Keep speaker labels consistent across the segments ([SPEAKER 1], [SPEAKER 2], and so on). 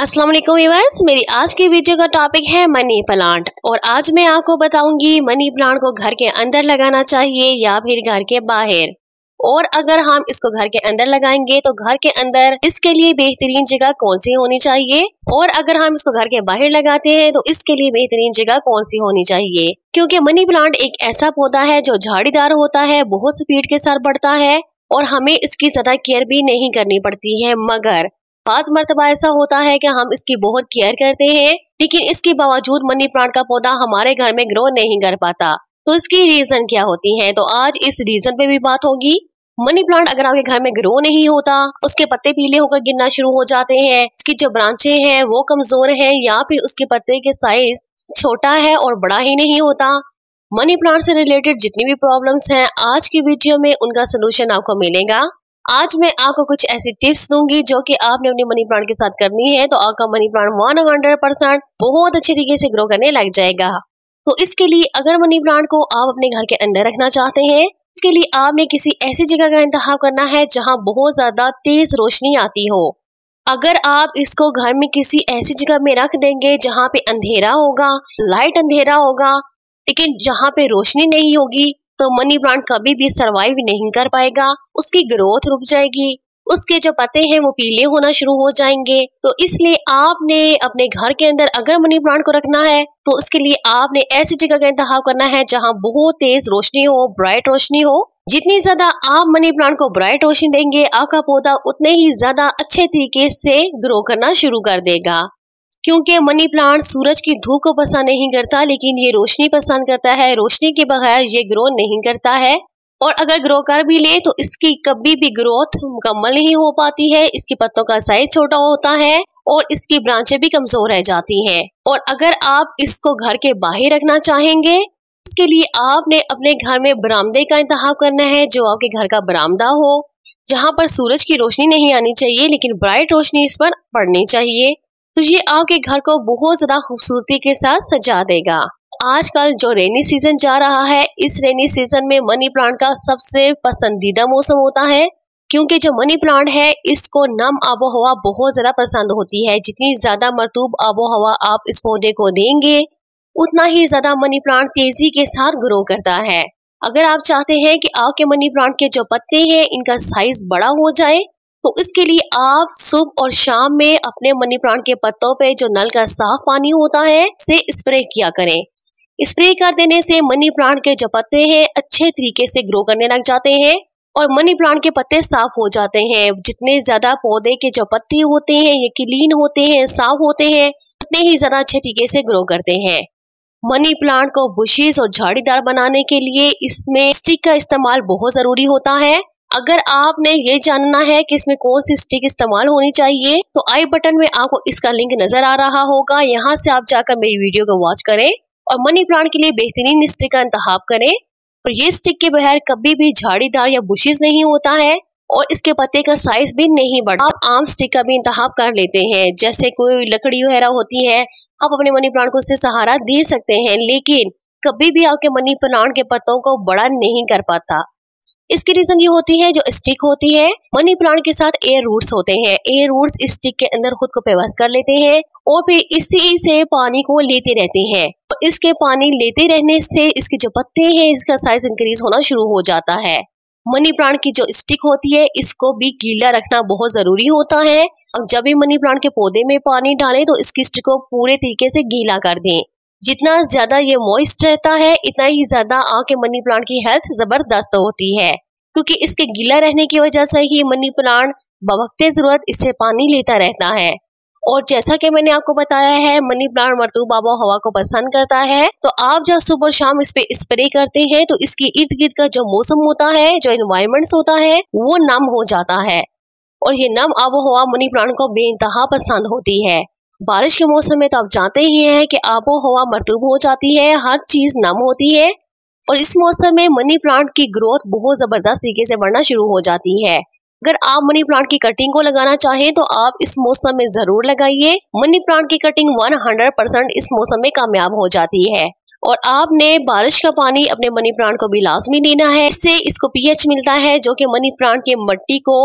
[SPEAKER 1] अस्सलाम वालेकुम व्यूअर्स, मेरी आज की वीडियो का टॉपिक है मनी प्लांट। और आज मैं आपको बताऊंगी मनी प्लांट को घर के अंदर लगाना चाहिए या फिर घर के बाहर। और अगर हम इसको घर के अंदर लगाएंगे तो घर के अंदर इसके लिए बेहतरीन जगह कौन सी होनी चाहिए, और अगर हम इसको घर के बाहर लगाते हैं तो इसके लिए बेहतरीन जगह कौन सी होनी चाहिए। क्योंकि मनी प्लांट एक ऐसा पौधा है जो झाड़ीदार होता है, बहुत स्पीड के साथ बढ़ता है और हमें इसकी ज्यादा केयर भी नहीं करनी पड़ती है। मगर पांच मरतबा ऐसा होता है कि हम इसकी बहुत केयर करते हैं, लेकिन इसके बावजूद मनी प्लांट का पौधा हमारे घर में ग्रो नहीं कर पाता। तो इसकी रीजन क्या होती है, तो आज इस रीजन पे भी बात होगी। मनी प्लांट अगर आपके घर में ग्रो नहीं होता, उसके पत्ते पीले होकर गिरना शुरू हो जाते हैं, उसकी जो ब्रांचें हैं वो कमजोर है, या फिर उसके पत्ते के साइज छोटा है और बड़ा ही नहीं होता। मनी प्लांट से रिलेटेड जितनी भी प्रॉब्लम्स हैं आज की वीडियो में उनका सोल्यूशन आपको मिलेगा। आज मैं आपको कुछ ऐसी टिप्स दूंगी जो कि आपने अपने मनी प्लांट के साथ करनी है, तो आपका मनी प्लांट 100% बहुत अच्छे तरीके से ग्रो करने लग जाएगा। तो इसके लिए अगर मनी प्लांट को आप अपने घर के अंदर रखना चाहते हैं, इसके लिए आपने किसी ऐसी जगह का इंतखाब करना है जहां बहुत ज्यादा तेज रोशनी आती हो। अगर आप इसको घर में किसी ऐसी जगह में रख देंगे जहाँ पे अंधेरा होगा, लाइट अंधेरा होगा, लेकिन जहाँ पे रोशनी नहीं होगी, तो मनी प्लांट कभी भी सरवाइव नहीं कर पाएगा, उसकी ग्रोथ रुक जाएगी, उसके जो पत्ते हैं वो पीले होना शुरू हो जाएंगे। तो इसलिए आपने अपने घर के अंदर अगर मनी प्लांट को रखना है तो उसके लिए आपने ऐसी जगह का इंतखाब करना है जहां बहुत तेज रोशनी हो, ब्राइट रोशनी हो। जितनी ज्यादा आप मनी प्लांट को ब्राइट रोशनी देंगे, आपका पौधा उतने ही ज्यादा अच्छे तरीके से ग्रो करना शुरू कर देगा। क्योंकि मनी प्लांट सूरज की धूप को पसंद नहीं करता, लेकिन ये रोशनी पसंद करता है। रोशनी के बगैर ये ग्रो नहीं करता है, और अगर ग्रो कर भी ले तो इसकी कभी भी ग्रोथ मुकम्मल नहीं हो पाती है। इसके पत्तों का साइज छोटा होता है और इसकी ब्रांचें भी कमजोर रह जाती हैं। और अगर आप इसको घर के बाहर रखना चाहेंगे, इसके लिए आपने अपने घर में बरामदे का इंतखाब करना है, जो आपके घर का बरामदा हो, जहाँ पर सूरज की रोशनी नहीं आनी चाहिए लेकिन ब्राइट रोशनी इस पर पड़नी चाहिए। तो ये आपके घर को बहुत ज्यादा खूबसूरती के साथ सजा देगा। आजकल जो रेनी सीजन जा रहा है, इस रेनी सीजन में मनी प्लांट का सबसे पसंदीदा मौसम होता है, क्योंकि जो मनी प्लांट है इसको नम आबो हवा बहुत ज्यादा पसंद होती है। जितनी ज्यादा मरतूब आबो हवा आप इस पौधे को देंगे, उतना ही ज्यादा मनी प्लांट तेजी के साथ ग्रो करता है। अगर आप चाहते हैं कि आपके मनी प्लांट के जो पत्ते हैं इनका साइज बड़ा हो जाए, तो इसके लिए आप सुबह और शाम में अपने मनी प्लांट के पत्तों पे जो नल का साफ पानी होता है से स्प्रे किया करें। स्प्रे कर देने से मनी प्लांट के जो पत्ते हैं अच्छे तरीके से ग्रो करने लग जाते हैं और मनी प्लांट के पत्ते साफ हो जाते हैं। जितने ज्यादा पौधे के जो पत्ते होते हैं ये क्लीन होते हैं, साफ होते हैं, उतने ही ज्यादा अच्छे तरीके से ग्रो करते हैं। मनी प्लांट को बुशीज और झाड़ीदार बनाने के लिए इसमें स्टिक का इस्तेमाल बहुत जरूरी होता है। अगर आपने ये जानना है कि इसमें कौन सी स्टिक इस्तेमाल होनी चाहिए, तो आई बटन में आपको इसका लिंक नजर आ रहा होगा, यहाँ से आप जाकर मेरी वीडियो को वॉच करें और मनी प्लांट के लिए बेहतरीन स्टिक का इंतखाब करें। और ये स्टिक के बगैर कभी भी झाड़ीदार या बुशीज नहीं होता है और इसके पत्ते का साइज भी नहीं बढ़ता। आप आम स्टिक का भी इंतखाब कर लेते हैं, जैसे कोई लकड़ी वगैरह होती है, आप अपने मनी प्लांट को उससे सहारा दे सकते हैं, लेकिन कभी भी आपके मनी प्लांट के पत्तों को बड़ा नहीं कर पाता। इसकी रीजन ये होती है, जो स्टिक होती है मनी प्लांट के साथ एयर रूट्स होते हैं। एयर रूट्स इस स्टिक के अंदर खुद को पेवस कर लेते हैं और फिर इसी से पानी को लेते रहते हैं। और इसके पानी लेते रहने से इसके जो पत्ते हैं इसका साइज इंक्रीज होना शुरू हो जाता है। मनी प्लांट की जो स्टिक होती है इसको भी गीला रखना बहुत जरूरी होता है। अब जब भी मनी प्लांट के पौधे में पानी डालें तो इसकी स्टिक को पूरे तरीके से गीला कर दें। जितना ज्यादा ये मॉइस्ट रहता है, इतना ही ज्यादा आपके मनी प्लांट की हेल्थ जबरदस्त होती है, क्योंकि इसके गीला रहने की वजह से ही मनी प्लांट बवक्ते जरूरत इससे पानी लेता रहता है। और जैसा कि मैंने आपको बताया है, मनी प्लांट मरतूब आबो हवा को पसंद करता है, तो आप जब सुबह और शाम इस पे स्प्रे करते हैं तो इसके इर्द गिर्द का जो मौसम होता है, जो एनवायरमेंट होता है, वो नम हो जाता है। और ये नम आबो हवा मनी प्लांट को बेइंतहा पसंद होती है। बारिश के मौसम में तो आप जानते ही हैं कि आबो हवा मरतूब हो जाती है, हर चीज नम होती है, और इस मौसम में मनी प्लांट की ग्रोथ बहुत जबरदस्त तरीके से बढ़ना शुरू हो जाती है। अगर आप मनी प्लांट की कटिंग को लगाना चाहें तो आप इस मौसम में जरूर लगाइए। मनी प्लांट की कटिंग 100% इस मौसम में कामयाब हो जाती है। और आपने बारिश का पानी अपने मनी प्लांट को भी लाजमी देना है। इससे इसको पीएच मिलता है जो कि मनी प्लांट की मिट्टी को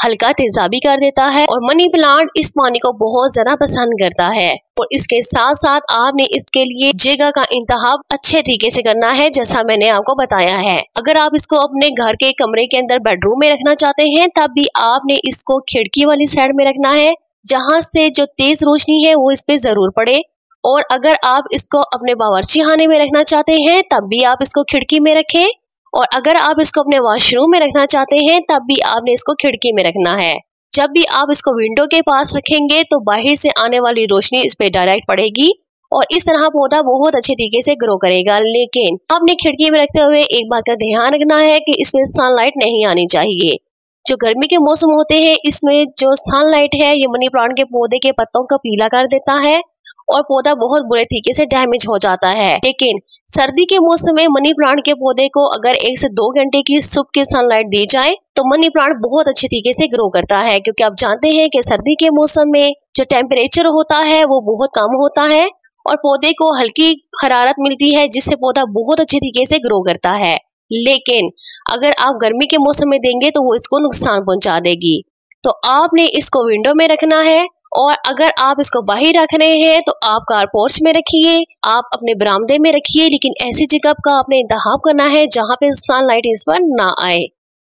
[SPEAKER 1] हल्का तेजाबी कर देता है और मनी प्लांट इस पानी को बहुत ज्यादा पसंद करता है। और इसके साथ साथ आपने इसके लिए जगह का इंतखाब अच्छे तरीके से करना है जैसा मैंने आपको बताया है। अगर आप इसको अपने घर के कमरे के अंदर बेडरूम में रखना चाहते हैं तब भी आपने इसको खिड़की वाली साइड में रखना है जहाँ से जो तेज रोशनी है वो इस पे जरूर पड़े। और अगर आप इसको अपने बावर्ची खाने में रखना चाहते हैं तब भी आप इसको खिड़की में रखें और अगर आप इसको अपने वॉशरूम में रखना चाहते हैं तब भी आपने इसको खिड़की में रखना है। जब भी आप इसको विंडो के पास रखेंगे तो बाहर से आने वाली रोशनी इस पे डायरेक्ट पड़ेगी और इस तरह पौधा बहुत अच्छे तरीके से ग्रो करेगा। लेकिन आपने खिड़की में रखते हुए एक बात का ध्यान रखना है कि इसमें सनलाइट नहीं आनी चाहिए। जो गर्मी के मौसम होते हैं इसमें जो सनलाइट है ये मनी प्लांट के पौधे के पत्तों को पीला कर देता है और पौधा बहुत बुरे तरीके से डैमेज हो जाता है। लेकिन सर्दी के मौसम में मनी प्लांट के पौधे को अगर 1 से 2 घंटे की सुबह की सनलाइट दी जाए तो मनी प्लांट बहुत अच्छे तरीके से ग्रो करता है, क्योंकि आप जानते हैं कि सर्दी के मौसम में जो टेम्परेचर होता है वो बहुत कम होता है और पौधे को हल्की हरारत मिलती है जिससे पौधा बहुत अच्छे तरीके से ग्रो करता है। लेकिन अगर आप गर्मी के मौसम में देंगे तो वो इसको नुकसान पहुंचा देगी। तो आपने इसको विंडो में रखना है और अगर आप इसको बाहर रख रहे हैं तो आप कार पोर्च में रखिए, आप अपने बरामदे में रखिए, लेकिन ऐसी जगह का आपने इंतखाब करना है जहाँ पे सनलाइट इस पर ना आए।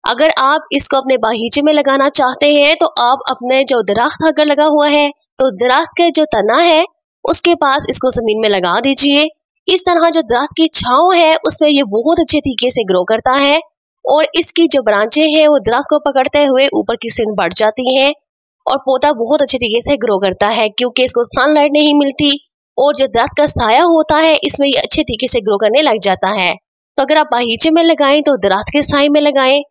[SPEAKER 1] अगर आप इसको अपने बागीचे में लगाना चाहते हैं तो आप अपने जो दरख्त अगर लगा हुआ है तो दरख्त के जो तना है उसके पास इसको जमीन में लगा दीजिए। इस तरह जो दरख्त की छांव है उसमें ये बहुत अच्छे तरीके से ग्रो करता है और इसकी जो ब्रांचें हैं वो दरख्त को पकड़ते हुए ऊपर की सिंध बढ़ जाती हैं और पौधा बहुत अच्छे तरीके से ग्रो करता है क्योंकि इसको सनलाइट नहीं मिलती और जो दरख्त का साया होता है इसमें ये अच्छे तरीके से ग्रो करने लग जाता है। तो अगर आप बागीचे में लगाएं तो दरख्त के साए में लगाएं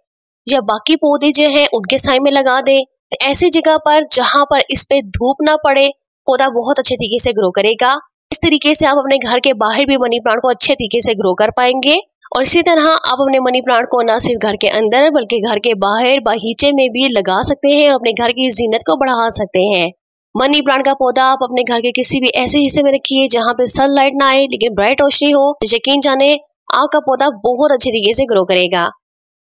[SPEAKER 1] या बाकी पौधे जो हैं उनके साए में लगा दें, ऐसी जगह पर जहां पर इस पे धूप ना पड़े, पौधा बहुत अच्छे तरीके से ग्रो करेगा। इस तरीके से आप अपने घर के बाहर भी मनी प्लांट को अच्छे तरीके से ग्रो कर पाएंगे और इसी तरह आप अपने मनी प्लांट को न सिर्फ घर के अंदर बल्कि घर के बाहर बागीचे में भी लगा सकते हैं और अपने घर की जीनत को बढ़ा सकते हैं। मनी प्लांट का पौधा आप अपने घर के किसी भी ऐसे हिस्से में रखिए जहाँ पे सनलाइट ना आए लेकिन ब्राइट रोशनी हो, यकीन जाने आपका पौधा बहुत अच्छे तरीके से ग्रो करेगा।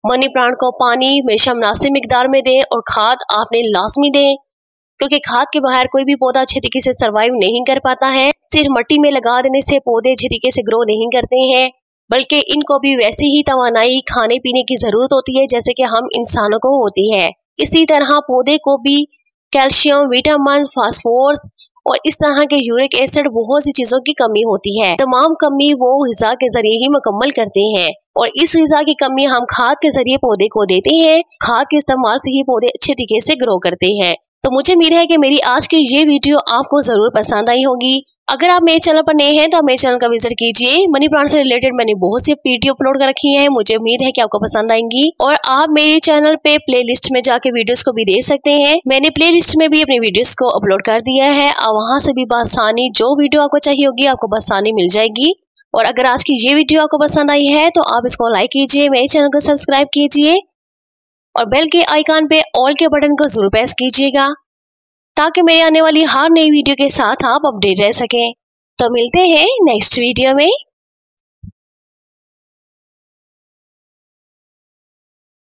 [SPEAKER 1] मनी प्लांट को पानी हमेशा मुनासिब मिकदार में दें और खाद आपने लाजमी दें, क्योंकि खाद के बगैर कोई भी पौधा अच्छे तरीके से सर्वाइव नहीं कर पाता है। सिर्फ मिट्टी में लगा देने से पौधे अच्छे तरीके से ग्रो नहीं करते हैं, बल्कि इनको भी वैसी ही तवानाई खाने पीने की जरूरत होती है जैसे कि हम इंसानों को होती है। इसी तरह पौधे को भी कैल्शियम, विटामिन, फास्फोरस और इस तरह के यूरिक एसिड बहुत सी चीजों की कमी होती है। तमाम कमी वो ग़िज़ा के जरिए ही मुकम्मल करते हैं और इस ग़िज़ा की कमी हम खाद के जरिए पौधे को देते हैं। खाद के इस्तेमाल से ही पौधे अच्छे तरीके से ग्रो करते हैं। तो मुझे उम्मीद है कि मेरी आज की ये वीडियो आपको जरूर पसंद आई होगी। अगर आप मेरे चैनल पर नए हैं तो आप मेरे चैनल का विजिट कीजिए। मनी प्लांट से रिलेटेड मैंने बहुत सी वीडियो अपलोड कर रखी है, मुझे उम्मीद है कि आपको पसंद आएंगी और आप मेरे चैनल पे प्लेलिस्ट में जाके वीडियोस को भी देख सकते हैं। मैंने प्लेलिस्ट में भी अपनी वीडियोस को अपलोड कर दिया है और वहां से भी बआसानी जो वीडियो आपको चाहिए होगी आपको बआसानी मिल जाएगी। और अगर आज की ये वीडियो आपको पसंद आई है तो आप इसको लाइक कीजिए, मेरे चैनल को सब्सक्राइब कीजिए और बेल के आइकन पे ऑल के बटन को जरूर प्रेस कीजिएगा ताकि मेरे आने वाली हर नई वीडियो के साथ आप अपडेट रह सकें। तो मिलते हैं नेक्स्ट वीडियो में।